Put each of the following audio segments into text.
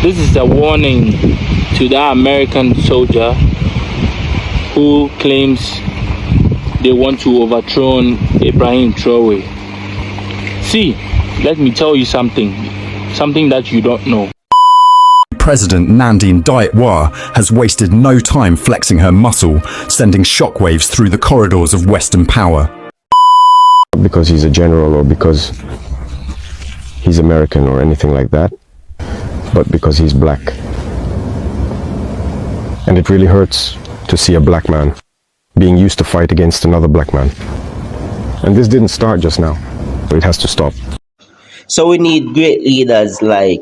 This is a warning to the American soldier who claims they want to overthrow Ibrahim Traoré. See, let me tell you something that you don't know. President Nandine Dietwar has wasted no time flexing her muscle, sending shockwaves through the corridors of Western power. Because he's a general or because he's American or anything like that, but because he's black. And it really hurts to see a black man being used to fight against another black man. And this didn't start just now. It has to stop. So we need great leaders like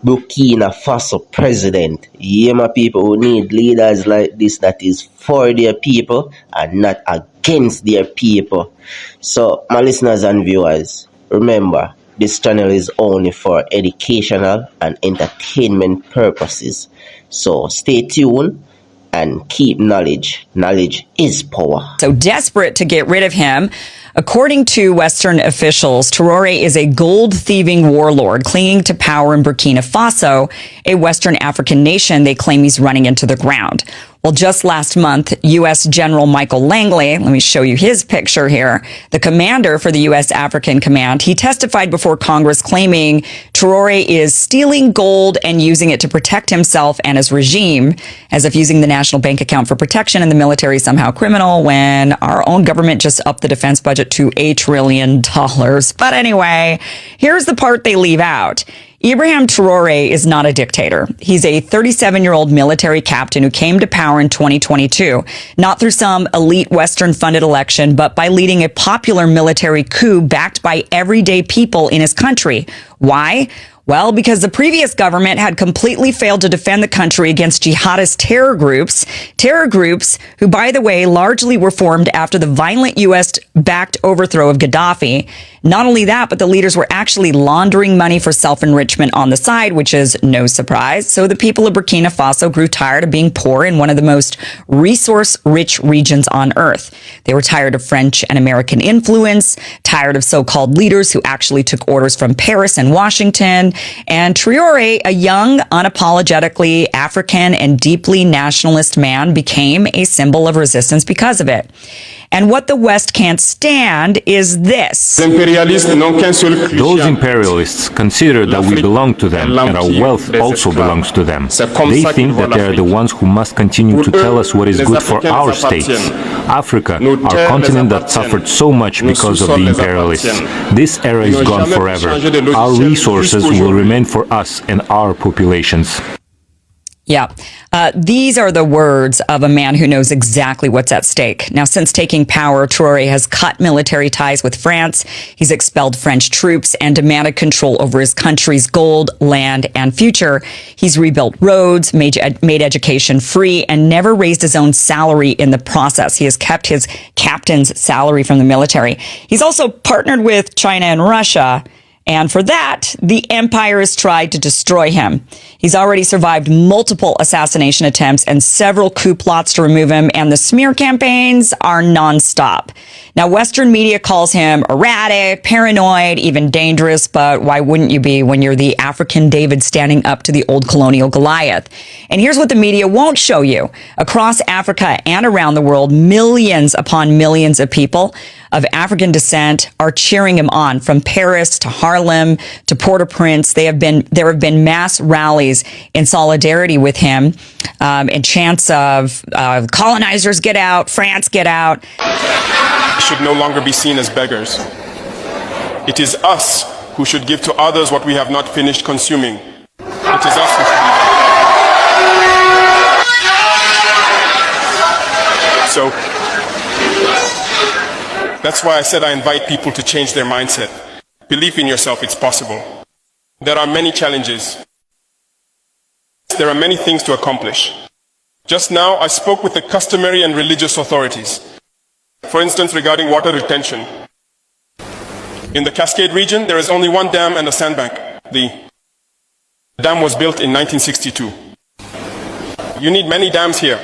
Burkina Faso president. Yeah, my people, we need leaders like this that is for their people and not against their people. So, my listeners and viewers, remember, this channel is only for educational and entertainment purposes. So, stay tuned and keep knowledge. Knowledge is power. So desperate to get rid of him, according to Western officials, Traoré is a gold-thieving warlord clinging to power in Burkina Faso, a Western African nation they claim he's running into the ground. Well, just last month, U.S. General Michael Langley, let me show you his picture here, the commander for the U.S. African Command, he testified before Congress claiming Traoré is stealing gold and using it to protect himself and his regime, as if using the national bank account for protection and the military is somehow criminal when our own government just upped the defense budget to $8 trillion. But anyway, here's the part they leave out. Ibrahim Traoré is not a dictator. He's a 37-year-old military captain who came to power in 2022, not through some elite Western-funded election, but by leading a popular military coup backed by everyday people in his country. Why? Well, because the previous government had completely failed to defend the country against jihadist terror groups who, by the way, largely were formed after the violent U.S.-backed overthrow of Gaddafi. Not only that, but the leaders were actually laundering money for self-enrichment on the side, which is no surprise. So the people of Burkina Faso grew tired of being poor in one of the most resource-rich regions on earth. They were tired of French and American influence, tired of so-called leaders who actually took orders from Paris and Washington. And Traoré, a young, unapologetically African and deeply nationalist man, became a symbol of resistance because of it. And what the West can't stand is this. Those imperialists consider that we belong to them and our wealth also belongs to them. They think that they are the ones who must continue to tell us what is good for our states. Africa, our continent that suffered so much because of the imperialists. This era is gone forever. Our resources will remain for us and our populations. Yeah, these are the words of a man who knows exactly what's at stake. Now, since taking power, Traoré has cut military ties with France. He's expelled French troops and demanded control over his country's gold, land, and future. He's rebuilt roads, made education free, and never raised his own salary in the process. He has kept his captain's salary from the military. He's also partnered with China and Russia. And for that, the empire has tried to destroy him. He's already survived multiple assassination attempts and several coup plots to remove him, and the smear campaigns are nonstop. Now, Western media calls him erratic, paranoid, even dangerous, but why wouldn't you be when you're the African David standing up to the old colonial Goliath? And here's what the media won't show you. Across Africa and around the world, millions upon millions of people of African descent are cheering him on, from Paris to Harlem to Port-au-Prince. There have been mass rallies in solidarity with him, and chants of colonizers get out, France get out. Should no longer be seen as beggars. It is us who should give to others what we have not finished consuming. It is us who should do that. So that's why I said I invite people to change their mindset. Believe in yourself, it's possible. There are many challenges. There are many things to accomplish. Just now, I spoke with the customary and religious authorities. For instance, regarding water retention. In the Cascade region, there is only one dam and a sandbank. The dam was built in 1962. You need many dams here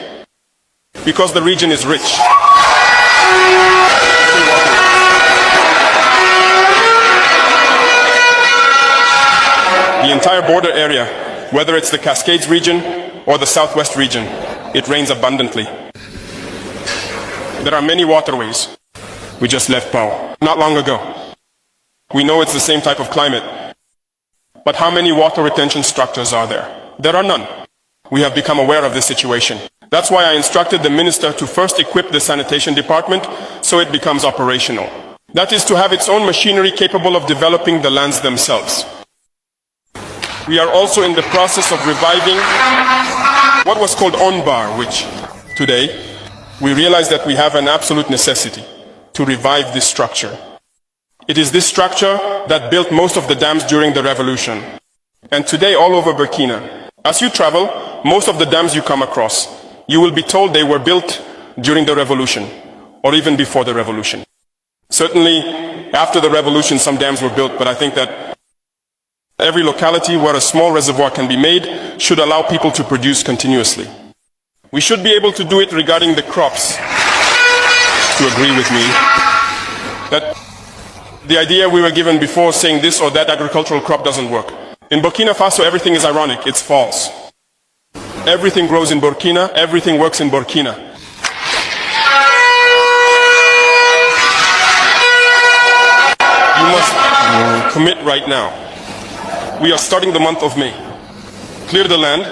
because the region is rich. The entire border area Whether it's the Cascades region or the Southwest region, it rains abundantly. There are many waterways. We just left Pau not long ago. We know it's the same type of climate. But how many water retention structures are there? There are none. We have become aware of this situation. That's why I instructed the minister to first equip the sanitation department so it becomes operational. That is to have its own machinery capable of developing the lands themselves. We are also in the process of reviving what was called ONBAR, which today we realize that we have an absolute necessity to revive this structure. It is this structure that built most of the dams during the revolution. And today all over Burkina, as you travel, most of the dams you come across, you will be told they were built during the revolution or even before the revolution. Certainly after the revolution some dams were built, but I think that every locality where a small reservoir can be made should allow people to produce continuously. We should be able to do it regarding the crops. To agree with me that the idea we were given before saying this or that agricultural crop doesn't work. In Burkina Faso, everything is ironic. It's false. Everything grows in Burkina. Everything works in Burkina. You must commit right now. We are starting the month of May. Clear the land.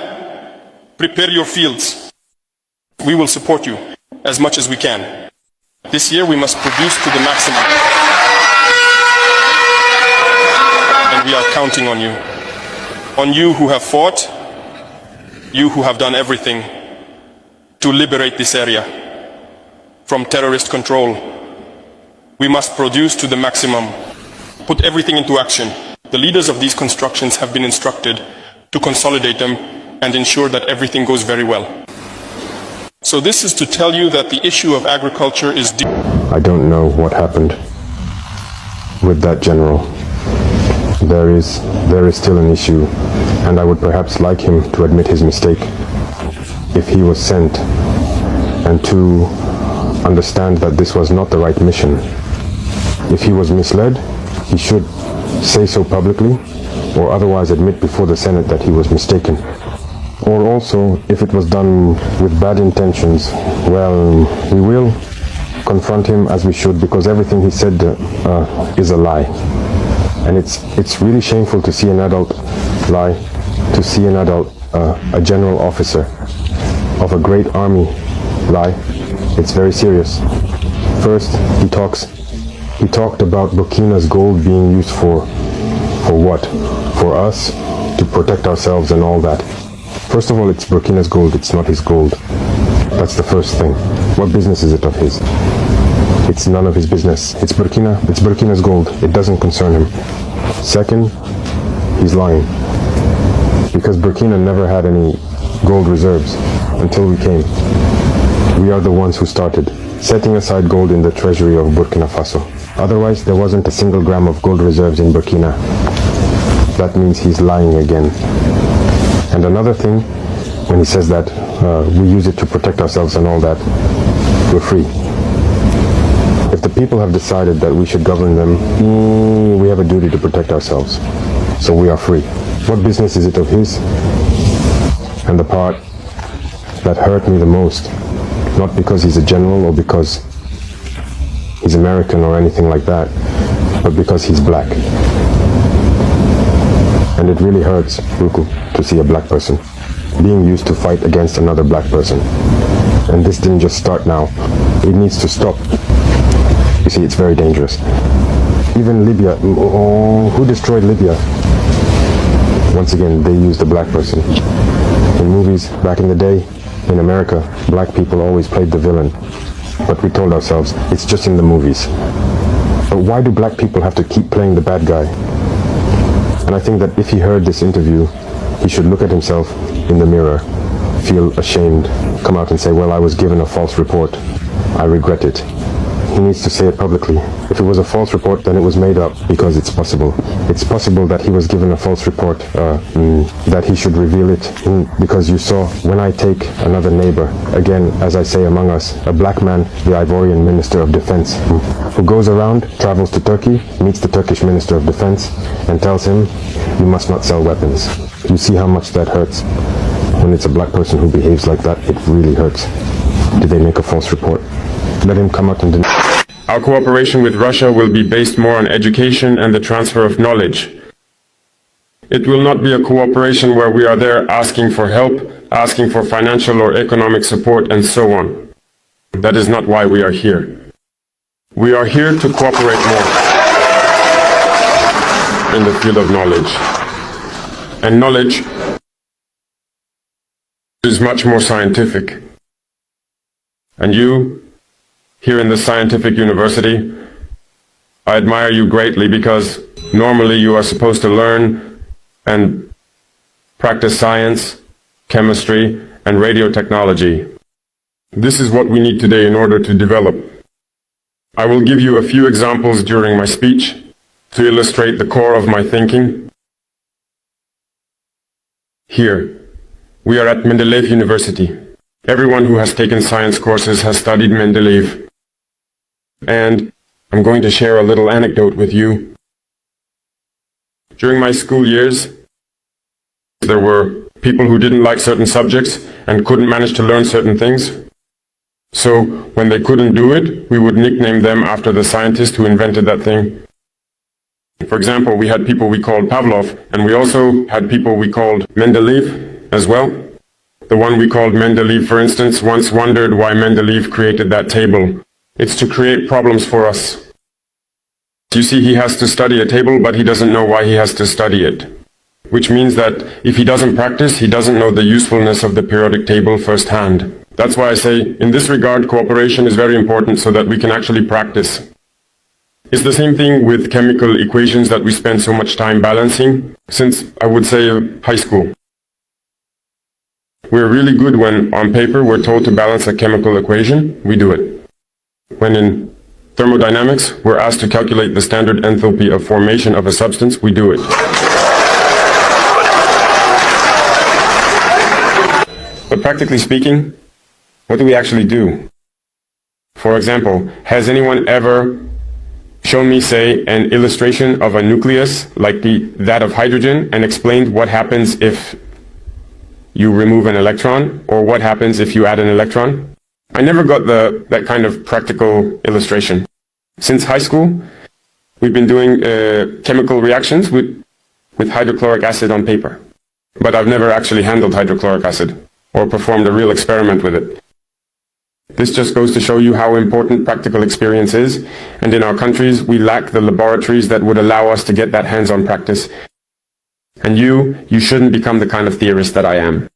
Prepare your fields. We will support you as much as we can. This year we must produce to the maximum. And we are counting on you. On you who have fought, you who have done everything to liberate this area from terrorist control. We must produce to the maximum, put everything into action. The leaders of these constructions have been instructed to consolidate them and ensure that everything goes very well. So this is to tell you that the issue of agriculture is deep. I don't know what happened with that general. There is still an issue, and I would perhaps like him to admit his mistake if he was sent, and to understand that this was not the right mission. If he was misled, he should say so publicly, or otherwise admit before the Senate that he was mistaken. Or also, if it was done with bad intentions, well, we will confront him as we should, because everything he said is a lie. And it's really shameful to see an adult lie, to see an adult, a general officer of a great army lie. It's very serious. First, he talked about Burkina's gold being used for what? For us to protect ourselves and all that. First of all, it's Burkina's gold, it's not his gold. That's the first thing. What business is it of his? It's none of his business. It's Burkina's gold. It doesn't concern him. Second, he's lying. Because Burkina never had any gold reserves until we came. We are the ones who started setting aside gold in the treasury of Burkina Faso. Otherwise, there wasn't a single gram of gold reserves in Burkina. That means he's lying again. And another thing, when he says that we use it to protect ourselves and all that, we're free. If the people have decided that we should govern them, we have a duty to protect ourselves. So we are free. What business is it of his? And the part that hurt me the most, not because he's a general or because he's American or anything like that, but because he's black. And it really hurts, Ruku, to see a black person being used to fight against another black person. And this didn't just start now. It needs to stop. You see, it's very dangerous. Even Libya, who destroyed Libya? Once again, they used a black person. In movies, back in the day, in America, black people always played the villain. But we told ourselves, it's just in the movies. But why do black people have to keep playing the bad guy? And I think that if he heard this interview, he should look at himself in the mirror, feel ashamed, come out and say, well, I was given a false report. I regret it. he needs to say it publicly. If it was a false report, then it was made up, because it's possible. It's possible that he was given a false report, that he should reveal it, because you saw, when I take another neighbor, again, as I say among us, a black man, the Ivorian Minister of Defense, who goes around, travels to Turkey, meets the Turkish Minister of Defense, and tells him, you must not sell weapons. You see how much that hurts? When it's a black person who behaves like that, it really hurts. Did they make a false report? Let him come out and deny. Our cooperation with Russia will be based more on education and the transfer of knowledge. It will not be a cooperation where we are there asking for help, asking for financial or economic support, and so on. That is not why we are here. We are here to cooperate more in the field of knowledge. And knowledge is much more scientific. And you, here in the scientific university, I admire you greatly, because normally you are supposed to learn and practice science, chemistry, and radio technology. This is what we need today in order to develop. I will give you a few examples during my speech to illustrate the core of my thinking. Here, we are at Mendeleev University. Everyone who has taken science courses has studied Mendeleev. And I'm going to share a little anecdote with you. During my school years, there were people who didn't like certain subjects and couldn't manage to learn certain things. So when they couldn't do it, we would nickname them after the scientist who invented that thing. For example, we had people we called Pavlov, and we also had people we called Mendeleev as well. The one we called Mendeleev, for instance, once wondered why Mendeleev created that table. It's to create problems for us. You see, he has to study a table, but he doesn't know why he has to study it. Which means that if he doesn't practice, he doesn't know the usefulness of the periodic table firsthand. That's why I say, in this regard, cooperation is very important so that we can actually practice. It's the same thing with chemical equations that we spend so much time balancing, since, I would say, high school. We're really good when, on paper, we're told to balance a chemical equation, we do it. When in thermodynamics, we're asked to calculate the standard enthalpy of formation of a substance, we do it. But practically speaking, what do we actually do? For example, has anyone ever shown me, say, an illustration of a nucleus like that of hydrogen and explained what happens if you remove an electron, or what happens if you add an electron? I never got that kind of practical illustration. Since high school, we've been doing chemical reactions with hydrochloric acid on paper. But I've never actually handled hydrochloric acid or performed a real experiment with it. This just goes to show you how important practical experience is, and in our countries we lack the laboratories that would allow us to get that hands-on practice. And you shouldn't become the kind of theorist that I am.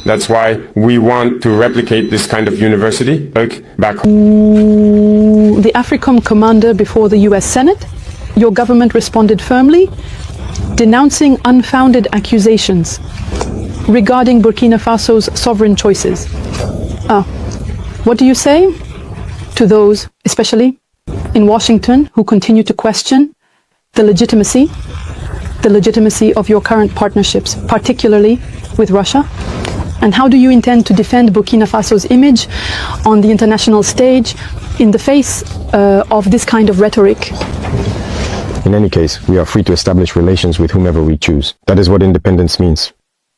That's why we want to replicate this kind of university back home. The AFRICOM commander before the US Senate, your government responded firmly, denouncing unfounded accusations regarding Burkina Faso's sovereign choices. What do you say to those, especially in Washington, who continue to question the legitimacy of your current partnerships, particularly with Russia? And how do you intend to defend Burkina Faso's image on the international stage in the face of this kind of rhetoric? In any case, we are free to establish relations with whomever we choose. That is what independence means.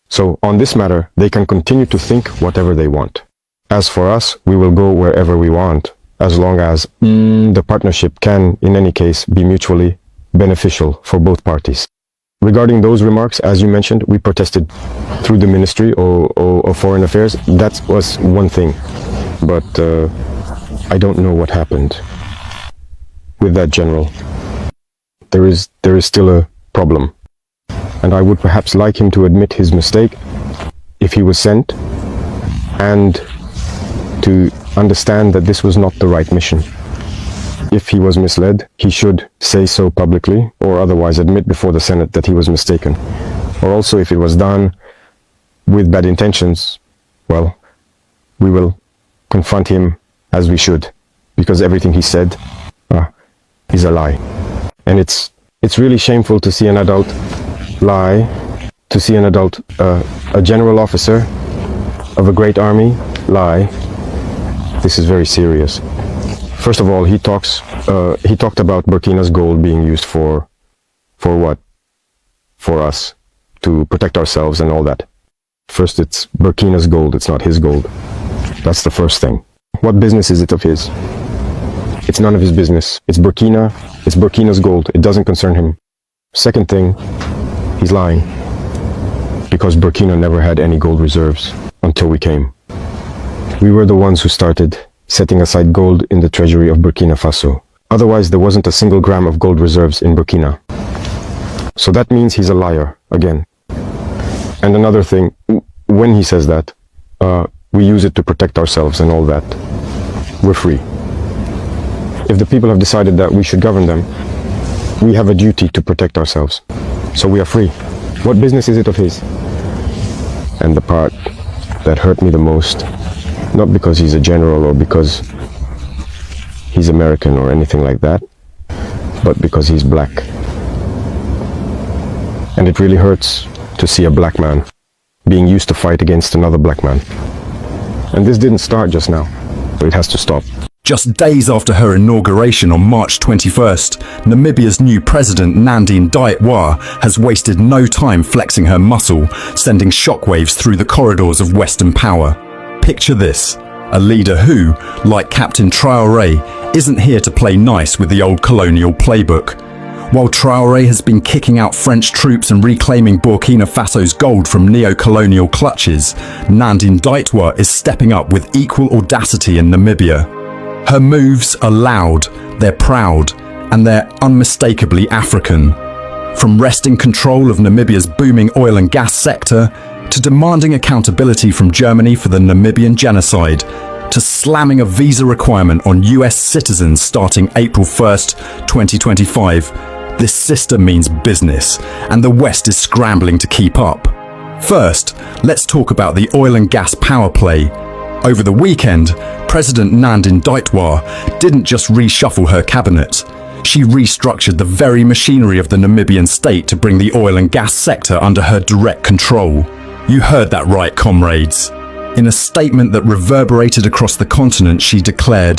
So, on this matter, they can continue to think whatever they want. As for us, we will go wherever we want, as long as the partnership can, in any case, be mutually beneficial for both parties. Regarding those remarks, as you mentioned, we protested through the Ministry of Foreign Affairs. That was one thing. But I don't know what happened with that general. There is still a problem. And I would perhaps like him to admit his mistake if he was sent, and to understand that this was not the right mission. If he was misled, he should say so publicly, or otherwise admit before the Senate that he was mistaken. Or also, if it was done with bad intentions, well, we will confront him as we should, because everything he said is a lie. And it's really shameful to see an adult lie, to see an adult, a general officer of a great army lie. This is very serious. First of all, he talked about Burkina's gold being used for what? For us, to protect ourselves and all that. First, it's Burkina's gold, it's not his gold. That's the first thing. What business is it of his? It's none of his business. It's Burkina's gold. It doesn't concern him. Second thing, he's lying. Because Burkina never had any gold reserves until we came. We were the ones who started setting aside gold in the treasury of Burkina Faso. Otherwise, there wasn't a single gram of gold reserves in Burkina. So that means he's a liar, again. And another thing, when he says that, we use it to protect ourselves and all that. We're free. If the people have decided that we should govern them, we have a duty to protect ourselves. So we are free. What business is it of his? And the part that hurt me the most, not because he's a general or because he's American or anything like that, but because he's black. And it really hurts to see a black man being used to fight against another black man. And this didn't start just now, so it has to stop. Just days after her inauguration on March 21st, Namibia's new president Nandine Ndaitwah has wasted no time flexing her muscle, sending shockwaves through the corridors of Western power. Picture this, a leader who, like Captain Traoré, isn't here to play nice with the old colonial playbook. While Traoré has been kicking out French troops and reclaiming Burkina Faso's gold from neo-colonial clutches, Nandine Ndaitwah is stepping up with equal audacity in Namibia. Her moves are loud, they're proud, and they're unmistakably African. From wresting control of Namibia's booming oil and gas sector, to demanding accountability from Germany for the Namibian genocide, to slamming a visa requirement on US citizens starting April 1st, 2025, this system means business, and the West is scrambling to keep up. First, let's talk about the oil and gas power play. Over the weekend, President Nandine Ndaitwah didn't just reshuffle her cabinet. She restructured the very machinery of the Namibian state to bring the oil and gas sector under her direct control. You heard that right, comrades. In a statement that reverberated across the continent, she declared,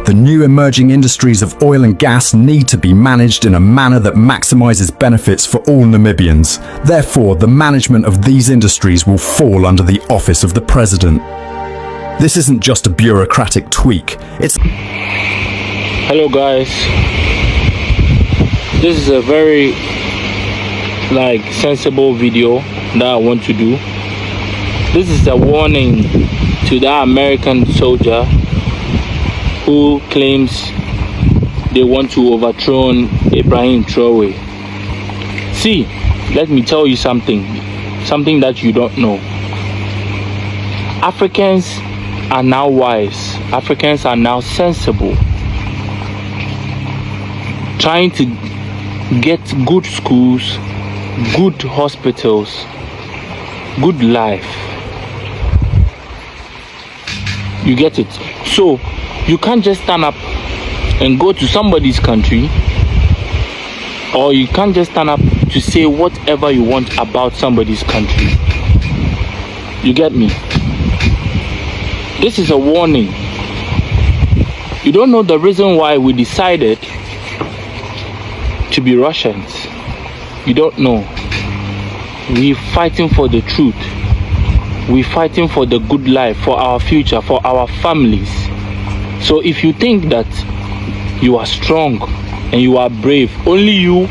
"The new emerging industries of oil and gas need to be managed in a manner that maximizes benefits for all Namibians. Therefore, the management of these industries will fall under the office of the president." This isn't just a bureaucratic tweak, it's... Hello guys, this is a very sensible video that I want to do. This is a warning to that American soldier who claims they want to overthrow Ibrahim Traoré. See, let me tell you something that you don't know. Africans are now wise. Africans are now sensible. Trying to get good schools, good hospitals, good life. You get it? So you can't just stand up and go to somebody's country, or you can't just stand up to say whatever you want about somebody's country. You get me? This is a warning. You don't know the reason why we decided to be Russians. You don't know. We're fighting for the truth. We're fighting for the good life, for our future, for our families. So if you think that you are strong and you are brave, only you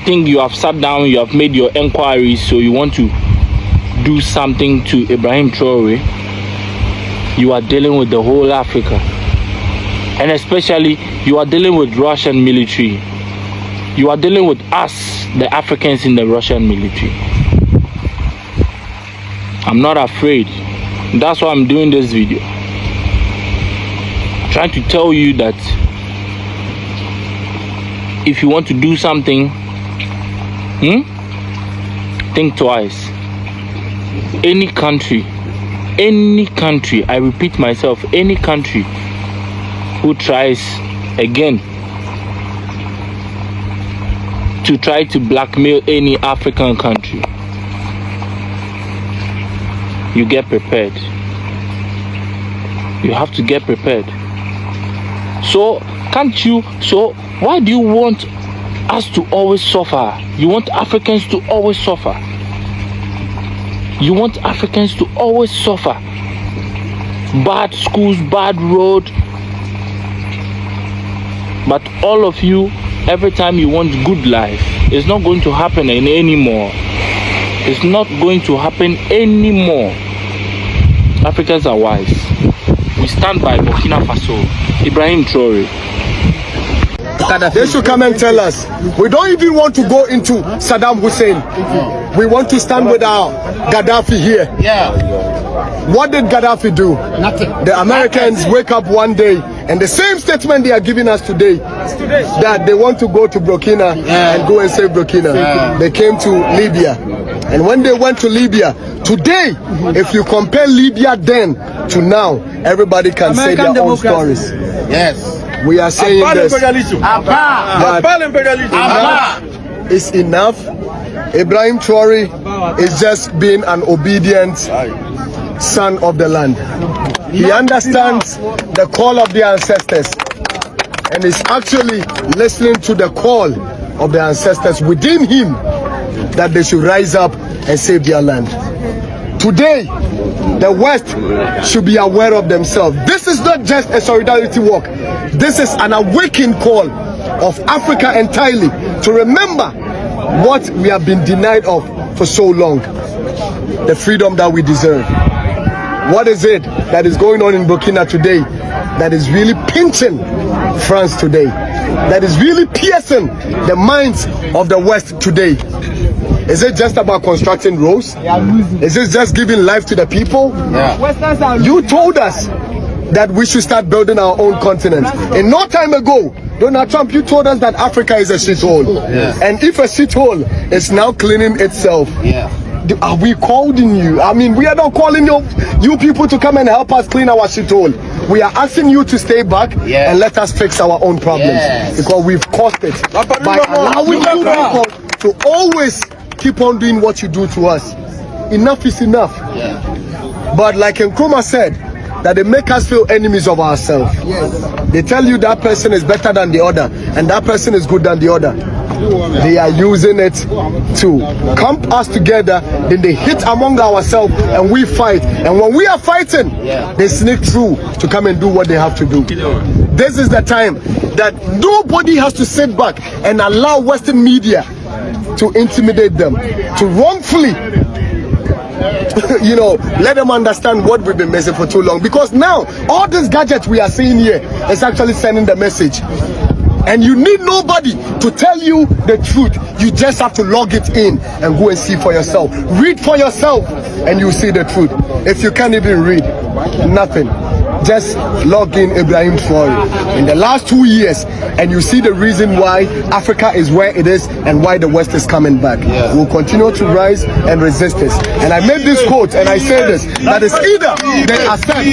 think you have sat down, you have made your inquiries, so you want to do something to Ibrahim Traoré, you are dealing with the whole Africa. And especially, you are dealing with Russian military. You are dealing with us, the Africans in the Russian military. I'm not afraid. That's why I'm doing this video. I'm trying to tell you that if you want to do something, think twice. Any country any country, I repeat myself, any country who tries again to try to blackmail any African country, you get prepared. You have to get prepared. So why do you want us to always suffer? You want Africans to always suffer. You want Africans to always suffer. Bad schools, bad road. But all of you, every time you want good life, it's not going to happen anymore. It's not going to happen anymore. Africans are wise. We stand by Burkina Faso. Ibrahim Traoré. They should come and tell us. We don't even want to go into Saddam Hussein. We want to stand with our Gaddafi here. What did Gaddafi do? Nothing. The Americans wake up one day and the same statement they are giving us today, that they want to go to Burkina and go and save Burkina. They came to Libya. And when they went to Libya, today, if you compare Libya then to now, everybody can say their own stories. Yes. We are saying this, that it's enough. Ibrahim Traoré is just being an obedient son of the land. He understands the call of the ancestors and is actually listening to the call of the ancestors within him, that they should rise up and save their land. Today, the West should be aware of themselves. This is not just a solidarity walk. This is an awakening call of Africa entirely to remember what we have been denied of for so long. The freedom that we deserve. What is it that is going on in Burkina today that is really pinching France today? That is really piercing the minds of the West today? Is it just about constructing roads? Is it just giving life to the people? You told us that we should start building our own continent. And no time ago, Donald Trump, you told us that Africa is a shithole. And if a shithole is now cleaning itself, are we calling you? I mean, we are not calling you people to come and help us clean our shithole. We are asking you to stay back and let us fix our own problems. Because we've caused it by allowing you people to always keep on doing what you do to us. Enough is enough. But like Nkrumah said, that they make us feel enemies of ourselves. They tell you that person is better than the other and that person is good than the other. They are using it to camp us together, then they hit among ourselves and we fight. And when we are fighting, they sneak through to come and do what they have to do. This is the time that nobody has to sit back and allow Western media to intimidate them, to wrongfully let them understand what we've been missing for too long. Because now all these gadgets we are seeing here is actually sending the message, and you need nobody to tell you the truth. You just have to log it in and go and see for yourself. Read for yourself and you see the truth. If you can't even read, nothing. Just log in Ibrahim Traoré in the last 2 years and you see the reason why Africa is where it is and why the West is coming back. We'll continue to rise and resist this. And I made this quote and I say this, that is either they accept